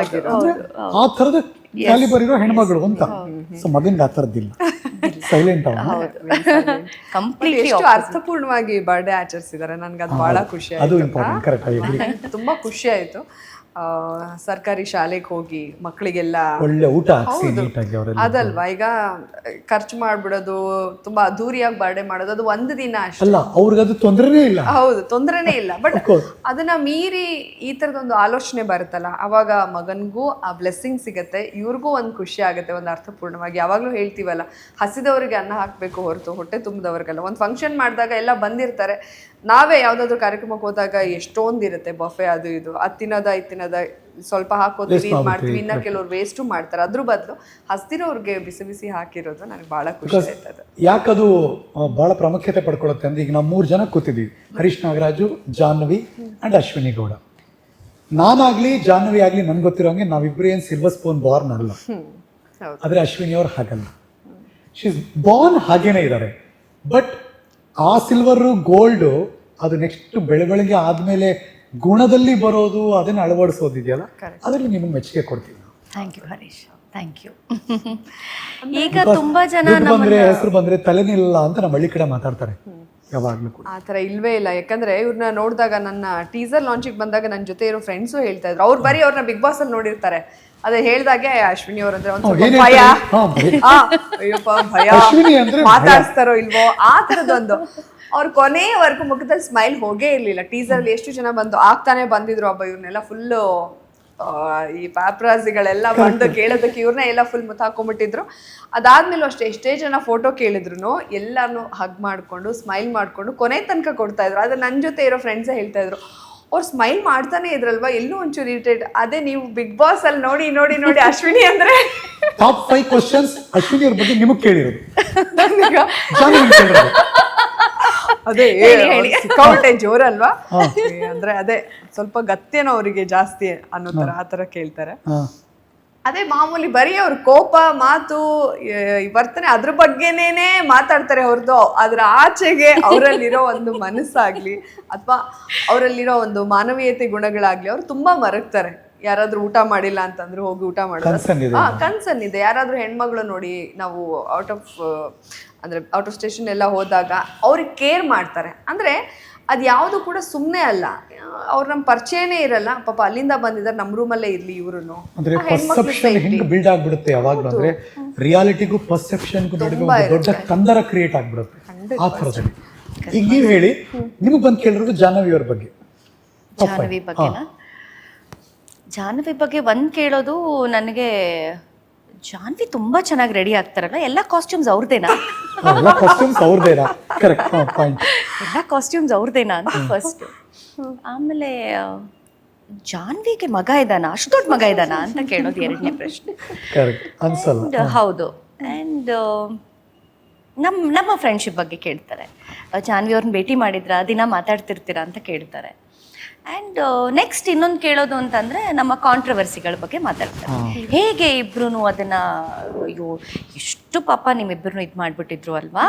ಅಂದ್ರೆ ಆ ತರದ ಕ್ಯಾಲಿಬರ್ ಇರೋ ಹೆಣ್ಮಗಳು ಅಂತ. ಸೊ ಮಗನ್ಗೆ ಆ ತರದ್ದಿಲ್ಲ, ಸೈಲೆಂಟ್ ಕಂಪ್ಲೀಟ್ಲಿ ಎಷ್ಟು ಅರ್ಥಪೂರ್ಣವಾಗಿ ಬರ್ಡೇ ಆಚರಿಸಿದ್ದಾರೆ. ನನ್ಗೆ ಅದು ಬಹಳ ಖುಷಿ ಅದು ಆಯ್ತು. Important, correct. ತುಂಬಾ ಖುಷಿ ಆಯ್ತು. ಸರ್ಕಾರಿ ಶಾಲೆಗೆ ಹೋಗಿ ಮಕ್ಕಳಿಗೆಲ್ಲ ಒಳ್ಳೆ ಊಟ ಹಾಕ್ಸಿ ನೀಟಾಗಿ ಅವರೆಲ್ಲ. ಅದಲ್ವಾ, ಈಗ ಖರ್ಚು ಮಾಡ್ಬಿಡೋದು, ತುಂಬಾ ಅದ್ದೂರಿಯಾಗಿ ಬರ್ಡೇ ಮಾಡೋದು ಅದು ಒಂದು ದಿನ ಅಷ್ಟೇ ಅಲ್ಲ, ಅವ್ರಿಗದು ತೊಂದರೆನೇ ಇಲ್ಲ. ಹೌದು, ತೊಂದರೆನೇ ಇಲ್ಲ. ಬಟ್ ಅದನ್ನ ಮೀರಿ ಈ ತರದೊಂದು ಆಲೋಚನೆ ಬರುತ್ತಲ್ಲ, ಅವಾಗ ಮಗನ್ಗೂ ಆ ಬ್ಲೆಸ್ಸಿಂಗ್ ಸಿಗತ್ತೆ, ಇವ್ರಿಗೂ ಒಂದು ಖುಷಿ ಆಗುತ್ತೆ, ಒಂದು ಅರ್ಥಪೂರ್ಣವಾಗಿ. ಯಾವಾಗ್ಲೂ ಹೇಳ್ತೀವಲ್ಲ, ಹಸಿದವರಿಗೆ ಅನ್ನ ಹಾಕ್ಬೇಕು ಹೊರತು ಹೊಟ್ಟೆ ತುಂಬಿದವ್ರಿಗಲ್ಲ. ಒಂದು ಫಂಕ್ಷನ್ ಮಾಡಿದಾಗ ಎಲ್ಲ ಬಂದಿರ್ತಾರೆ, ನಾವೇ ಯಾವ್ದಾದ್ರು ಕಾರ್ಯಕ್ರಮಕ್ಕೆ ಹೋದಾಗ ಎಷ್ಟೊಂದಿರುತ್ತೆ ಬಫೆ ಅದು ಇದು, ಅದು ತಿನ್ನೋದ ಸ್ವಲ್ಪ ಹಾಕೋತೀವಿ ಮಾಡ್ತೀವಿ, ಇನ್ನ ಕೆಲವ್ರು ವೇಸ್ಟು ಮಾಡ್ತಾರೆ. ಅದ್ರ ಬದಲು ಹಸ್ತಿರೋರ್ಗೆ ಬಿಸಿ ಬಿಸಿ ಹಾಕಿರೋದು ನನಗೆ ಬಹಳ ಖುಷಿ ಆಯ್ತದೆ. ಯಾಕದು ಬಹಳ ಪ್ರಾಮುಖ್ಯತೆ ಪಡ್ಕೊಳುತ್ತೆ ಅಂದ್ರೆ, ಈಗ ನಾವು 3 ಜನ ಕೂತಿದ್ವಿ, ಹರೀಶ್ ನಾಗರಾಜು, ಜಾಹ್ನವಿ ಅಂಡ್ ಅಶ್ವಿನಿ ಗೌಡ. ನಾನಾಗ್ಲಿ ಜಾಹ್ನವಿ ಆಗ್ಲಿ ನನ್ಗೆ ಗೊತ್ತಿರೋಂಗೆ ನಾವಿಬ್ರು ಏನ್ ಸಿಲ್ವರ್ ಸ್ಪೂನ್ ಬಾರ್ನ್ ಅಲ್ಲ. ಆದ್ರೆ ಅಶ್ವಿನಿ ಅವ್ರು ಹಾಗಲ್ಲ, ಶಿ ಇಸ್ ಬಾರ್ನ್ ಹಾಗೇನೆ ಇದ್ದಾರೆ. ಬಟ್ ಆ ಸಿಲ್ವರು ಗೋಲ್ಡು ಅದು ನೆಕ್ಸ್ಟ್ ಬೆಳವಣಿಗೆ ಆದ್ಮೇಲೆ ಗುಣದಲ್ಲಿ ಬರೋದು, ಅದನ್ನ ಅಳವಡಿಸೋದಿದೆಯಲ್ಲ, ಅದ್ರಲ್ಲಿ ನಿಮಗೆ ಮೆಚ್ಚುಗೆ ಕೊಡ್ತೀವಿ. Thank you Harish, thank you. ಈಗ ತುಂಬಾ ಜನ ಬಂದ್ರೆ ಹೆಸರು ಬಂದ್ರೆ ತಲೆನಿಲ್ಲ ಅಂತ ನಮ್ಮ ಹಳ್ಳಿ ಕಡೆ ಮಾತಾಡ್ತಾರೆ ಯಾವಾಗ್ಲೂ ಕೂಡ. ಆ ಥರ ಇಲ್ವೇ ಇಲ್ಲ. ಯಾಕಂದ್ರೆ ಇವ್ರನ್ನ ನೋಡಿದಾಗ, ನನ್ನ ಟೀಸರ್ ಲಾಂಚಿಗೆ ಬಂದಾಗ ನನ್ನ ಜೊತೆ ಇರೋ ಫ್ರೆಂಡ್ಸು ಹೇಳ್ತಾ ಇದ್ರು, ಅವ್ರು ಬರೀ ಅವ್ರನ್ನ ಬಿಗ್ ಬಾಸ್ ಅಲ್ಲಿ ನೋಡಿರ್ತಾರೆ. ಅದೇ ಹೇಳ್ದಾಗೆ ಅಶ್ವಿನಿ ಅವ್ರಂದ್ರೆ ಒಂದು ಭಯ, ಅಯ್ಯಪ್ಪ ಭಯ, ಮಾತಾಡ್ಸ್ತಾರೋ ಇಲ್ವೋ ಆ ಥರದೊಂದು. ಅವ್ರ ಕೊನೆಯವರೆಗೂ ಮುಖದಲ್ಲಿ ಸ್ಮೈಲ್ ಹೋಗೇ ಇರ್ಲಿಲ್ಲ. ಟೀಸರ್ ಅಲ್ಲಿ ಎಷ್ಟು ಜನ ಬಂದು ಆಗ್ತಾನೆ ಬಂದಿದ್ರು. ಒಬ್ಬ ಇವ್ರನ್ನೆಲ್ಲ ಫುಲ್ಲು ಈ ಪಾಪ್ರಾಸಿಗಳೆಲ್ಲ ಬಂದು ಕೇಳೋದಕ್ಕೆ ಇವ್ರನ್ನ ಎಲ್ಲ ಫುಲ್ ಮುತ್ತ ಹಾಕೊಂಡ್ಬಿಟ್ಟಿದ್ರು. ಅದಾದ್ಮೇಲೂ ಅಷ್ಟೇ, ಎಷ್ಟೇ ಜನ ಫೋಟೋ ಕೇಳಿದ್ರು ಎಲ್ಲಾನು ಹಗ್ ಮಾಡ್ಕೊಂಡು ಸ್ಮೈಲ್ ಮಾಡ್ಕೊಂಡು ಕೊನೆ ತನಕ ಕೊಡ್ತಾ ಇದ್ರು. ಆದ್ರೆ ನನ್ನ ಜೊತೆ ಇರೋ ಫ್ರೆಂಡ್ಸೇ ಹೇಳ್ತಾ ಇದ್ರು, ಅವ್ರು ಸ್ಮೈಲ್ ಮಾಡ್ತಾನೆ ಇದ್ರಲ್ವಾ, ಎಲ್ಲೂ ಒಂಚೂರು ಇರಿಟೇಟ್. ಅದೇ ನೀವು ಬಿಗ್ ಬಾಸ್ ಅಲ್ಲಿ ನೋಡಿ ನೋಡಿ ನೋಡಿ ಅಶ್ವಿನಿ ಅಂದ್ರೆ ಟಾಪ್ 5 ಕ್ವಶನ್ಸ್ ಅಶ್ವಿನಿ ಅವ್ರ ಬಗ್ಗೆ ನಿಮಗೆ ಕೇಳಿರೋದು. ಅದೇ ಸಿಕ್ಕಾಪಟ್ಟೆ ಜೋರಲ್ವಾ ಅಂದ್ರೆ, ಅದೇ ಸ್ವಲ್ಪ ಗತ್ತೇನೋ ಅವರಿಗೆ ಜಾಸ್ತಿ ಅನ್ನೋ ತರ ಆ ತರ ಕೇಳ್ತಾರೆ. ಅದೇ ಮಾಮೂಲಿ ಬರೀ ಅವ್ರ ಕೋಪ ಮಾತು ವರ್ತನೆ ಅದ್ರ ಬಗ್ಗೆನೇನೆ ಮಾತಾಡ್ತಾರೆ ಹೊರತು ಅದ್ರ ಆಚೆಗೆ ಅವರಲ್ಲಿರೋ ಒಂದು ಮನಸ್ಸಾಗ್ಲಿ ಅಥವಾ ಅವರಲ್ಲಿರೋ ಒಂದು ಮಾನವೀಯತೆ ಗುಣಗಳಾಗ್ಲಿ ಅವ್ರು ತುಂಬಾ ಮರಗ್ತಾರೆ. ಯಾರಾದ್ರೂ ಊಟ ಮಾಡಿಲ್ಲ ಅಂತಂದ್ರೆ ಹೋಗಿ ಊಟ ಮಾಡೋದು ಕನ್ಸರ್ನ್ ಇದೆ. ಯಾರಾದ್ರೂ ಹೆಣ್ಮಗಳು ನೋಡಿ, ನಾವು ಔಟ್ ಆಫ್ ಸ್ಟೇಷನ್ ಎಲ್ಲ ಹೋದಾಗ ಅವ್ರಿಗೆ ಕೇರ್ ಮಾಡ್ತಾರೆ. ಅಂದ್ರೆ ಅದು ಯಾವುದು ಕೂಡ ಸುಮ್ಮನೆ ಅಲ್ಲ, ಅವ್ರು ನಮ್ಮ ಪರಿಚಯನೇ ಇರಲ್ಲ, ಪಾಪ ಅಲ್ಲಿಂದ ಬಂದಿದ್ದಾರೆ, ನಮ್ಮ ರೂಮಲ್ಲೇ ಇರಲಿ ಇವ್ರು. ಅಂದ್ರೆ ಪರ್ಸೆಪ್ಷನ್ ಹೆಂಗ್ ಬಿಲ್ಡ್ ಆಗ್ಬಿಡುತ್ತೆ ಯಾವಾಗ್ಲೂ ಅಂದ್ರೆ ರಿಯಾಲಿಟಿಗೂ ಪರ್ಸೆಪ್ಷನ್ಗೂ ನಡುವೆ ಒಂದು ದೊಡ್ಡ ಕಂದರ ಕ್ರಿಯೇಟ್ ಆಗ್ಬಿಡುತ್ತೆ ಆ ಥರದಲ್ಲಿ. ಈಗ ನೀವು ಹೇಳಿ, ನಿಮಗೆ ಬಂದು ಕೇಳಿರೋದು ಜಾಹ್ನವಿ ಅವ್ರ ಬಗ್ಗೆ. ಜಾಹ್ನವಿ ಬಗ್ಗೆನಾ? ಜಾಹ್ನವಿ ಬಗ್ಗೆ ಒಂದು ಕೇಳೋದು ನನಗೆ, ಜಾಹ್ನವಿ ತುಂಬಾ ಚೆನ್ನಾಗಿ ರೆಡಿ ಆಗ್ತಾರಲ್ಲ, ಎಲ್ಲ ಕಾಸ್ಟ್ಯೂಮ್ಸ್ ಅವ್ರದ್ದೇನಾ? ಎಲ್ಲ ಕಾಸ್ಟ್ಯೂಮ್ಸ್ ಅವ್ರದ್ದೇನಾ? Correct point. ಎಲ್ಲ ಕಾಸ್ಟ್ಯೂಮ್ಸ್ ಅವ್ರದ್ದೇನಾ ಅಂತ ಫಸ್ಟ್. ಆಮೇಲೆ ಜಾಹ್ನವಿಗೆ ಮಗ ಇದ್ದಾನ, ಅಷ್ಟು ದೊಡ್ಡ ಮಗ ಇದ್ದಾನ ಅಂತ ಕೇಳೋದು ಎರಡನೇ ಪ್ರಶ್ನೆ. ಕರೆಕ್ಟ್ ಅನ್ಸಲ್ಲ. And, ಹೌದು. ಆ್ಯಂಡ್ ನಮ್ಮ ಫ್ರೆಂಡ್ಶಿಪ್ ಬಗ್ಗೆ ಕೇಳ್ತಾರೆ. ಜಾಹ್ನವಿ ಅವ್ರನ್ನ ಭೇಟಿ ಮಾಡಿದ್ರಾ, ದಿನ ಮಾತಾಡ್ತಿರ್ತೀರಾ ಅಂತ ಕೇಳ್ತಾರೆ. ಆ್ಯಂಡ್ ನೆಕ್ಸ್ಟ್ ಇನ್ನೊಂದು ಕೇಳೋದು ಅಂತಂದರೆ ನಮ್ಮ ಕಾಂಟ್ರವರ್ಸಿಗಳ ಬಗ್ಗೆ ಮಾತಾಡ್ತಾರೆ. ಹೇಗೆ ಇಬ್ರು ಅದನ್ನು, ಅಯ್ಯೋ ಎಷ್ಟು ಪಾಪ ನಿಮ್ಮಿಬ್ಬರನ್ನು ಇದು ಮಾಡಿಬಿಟ್ಟಿದ್ರು ಅಲ್ವಾ,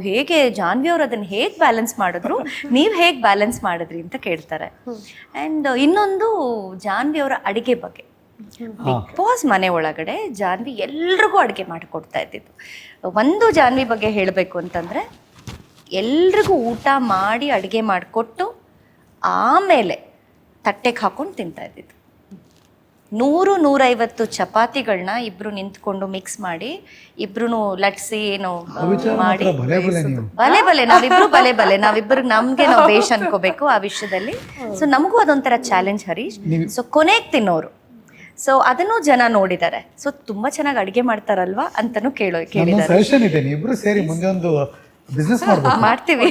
ಹೇಗೆ ಜಾಹ್ನವಿ ಅವ್ರು ಅದನ್ನು ಹೇಗೆ ಬ್ಯಾಲೆನ್ಸ್ ಮಾಡಿದ್ರು, ನೀವು ಹೇಗೆ ಬ್ಯಾಲೆನ್ಸ್ ಮಾಡಿದ್ರಿ ಅಂತ ಕೇಳ್ತಾರೆ. ಆ್ಯಂಡ್ ಇನ್ನೊಂದು ಜಾಹ್ನವಿ ಅವರ ಅಡುಗೆ ಬಗ್ಗೆ. ಬಿಗ್ ಬಾಸ್ ಮನೆ ಒಳಗಡೆ ಜಾಹ್ನವಿ ಎಲ್ರಿಗೂ ಅಡುಗೆ ಮಾಡಿಕೊಡ್ತಾ ಇದ್ದಿದ್ದು. ಒಂದು ಜಾಹ್ನವಿ ಬಗ್ಗೆ ಹೇಳಬೇಕು ಅಂತಂದರೆ, ಎಲ್ರಿಗೂ ಊಟ ಮಾಡಿ ಅಡುಗೆ ಮಾಡಿಕೊಟ್ಟು ಆಮೇಲೆ ತಟ್ಟೆಗೆ ಹಾಕೊಂಡು ತಿಂತಾ ಇದ್ದಿದ್ದು. 100-150 ಚಪಾತಿಗಳನ್ನ ಇಬ್ರು ನಿಂತ್ಕೊಂಡು ಮಿಕ್ಸ್ ಮಾಡಿ, ಇಬ್ರು ಲಟ್ಸಿ ಏನೋ ಮಾಡಿ, ಬಲೆ ನಾವಿಬ್ರು ನಮ್ಗೆ ನಾವು ಬೇಷ್ ಅನ್ಕೋಬೇಕು ಆ ವಿಷಯದಲ್ಲಿ. ಸೊ ನಮಗೂ ಅದೊಂಥರ ಚಾಲೆಂಜ್ ಹರೀಶ್. ಸೊ ಕೊನೆಗೆ ತಿನ್ನೋರು. ಸೊ ಅದನ್ನು ಜನ ನೋಡಿದ್ದಾರೆ. ಸೊ ತುಂಬಾ ಚೆನ್ನಾಗಿ ಅಡುಗೆ ಮಾಡ್ತಾರಲ್ವಾ ಅಂತನೂ ಕೇಳಿದ್ದಾರೆ. ಸಜೆಷನ್ ಇದೆ, ಇಬ್ರು ಸೇರಿ ಮುಂದೆ ಒಂದು ಬಿಸ್ನೆಸ್ ಮಾಡ್ತೀವಿ.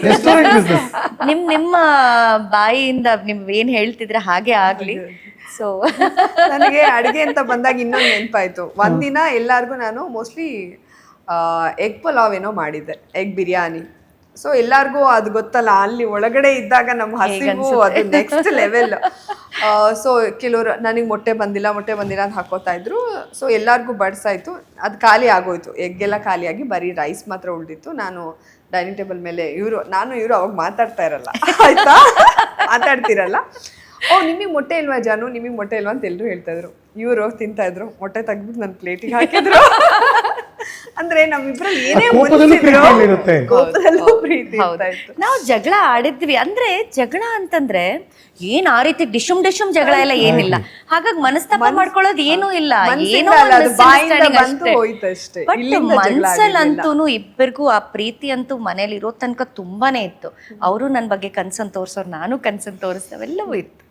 ನಿಮ್ಮ ಬಾಯಿಯಿಂದ ನಿಮ್ ಏನ್ ಹೇಳ್ತಿದ್ರೆ ಹಾಗೆ ಆಗ್ಲಿ. ಸೊ ನನಗೆ ಅಡುಗೆ ಅಂತ ಬಂದಾಗ ಇನ್ನೊಂದು ನೆನಪಾಯ್ತು. ಒಂದಿನ ಎಲ್ಲಾರ್ಗು ನಾನು ಮೋಸ್ಟ್ಲಿ ಎಗ್ ಪಲಾವ್ ಏನೋ ಮಾಡಿದ್ದೆ, ಎಗ್ ಬಿರಿಯಾನಿ. ಸೊ ಎಲ್ಲಾರ್ಗೂ ಅದು ಗೊತ್ತಲ್ಲ, ಅಲ್ಲಿ ಒಳಗಡೆ ಇದ್ದಾಗ ನಮ್ಮ ಹಸಿವು ಅದು ನೆಕ್ಸ್ಟ್ ಲೆವೆಲ್. ಸೊ ಕೆಲವರು ನನಗೆ ಮೊಟ್ಟೆ ಬಂದಿಲ್ಲ ಅಂತ ಹಾಕೋತಾ ಇದ್ರು. ಸೊ ಎಲ್ಲಾರ್ಗೂ ಬಡ್ಸಾಯ್ತು, ಅದು ಖಾಲಿ ಆಗೋಯ್ತು, ಎಗ್ಗೆಲ್ಲ ಖಾಲಿಯಾಗಿ ಬರೀ ರೈಸ್ ಮಾತ್ರ ಉಳಿದಿತ್ತು. ನಾನು ಡೈನಿಂಗ್ ಟೇಬಲ್ ಮೇಲೆ ಇವರು ಅವಾಗ ಮಾತಾಡ್ತಾ ಇರಲ್ಲ, ಆಯ್ತಾ, ಮಾತಾಡ್ತಿರಲ್ಲ. ನಿಮಗೆ ಮೊಟ್ಟೆ ಇಲ್ವಾ ಜಾನು, ನಿಮಗೆ ಮೊಟ್ಟೆ ಇಲ್ವಾ ಅಂತ ಎಲ್ಲರೂ ಹೇಳ್ತಾ ಇದ್ರು. ಇವರು ತಿಂತಾ ಇದ್ರು, ಮೊಟ್ಟೆ ತೆಗ್ದ್ಬಿಟ್ಟು ನನ್ನ ಪ್ಲೇಟಿಗೆ ಹಾಕಿದ್ರು. ಅಂದ್ರೆ ನಮ್ಮಿಬ್ರಲ್ಲಿ ಏನೇ ನಾವು ಜಗಳ ಆಡಿದ್ವಿ. ಅಂದ್ರೆ ಜಗಳ ಅಂತಂದ್ರೆ ಏನ್ ಆ ರೀತಿ ಡಿಶಮ್ ಜಗಳ ಎಲ್ಲ ಏನಿಲ್ಲ. ಹಾಗಾಗಿ ಮನಸ್ತಾಪ ಮಾಡ್ಕೊಳ್ಳೋದು ಏನೂ ಇಲ್ಲ, ಏನೋ ಬಟ್ ಮನ್ಸಲ್ಲಂತೂ ಇಬ್ಬರಿಗೂ ಆ ಪ್ರೀತಿ ಅಂತೂ ಮನೇಲಿ ಇರೋ ತನಕ ತುಂಬಾನೇ ಇತ್ತು. ಅವರು ನನ್ನ ಬಗ್ಗೆ ಕನ್ಸನ್ ತೋರ್ಸೋರು, ನಾನು ಕನ್ಸನ್ ತೋರಿಸ್ತವೆಲ್ಲವೂ ಇತ್ತು.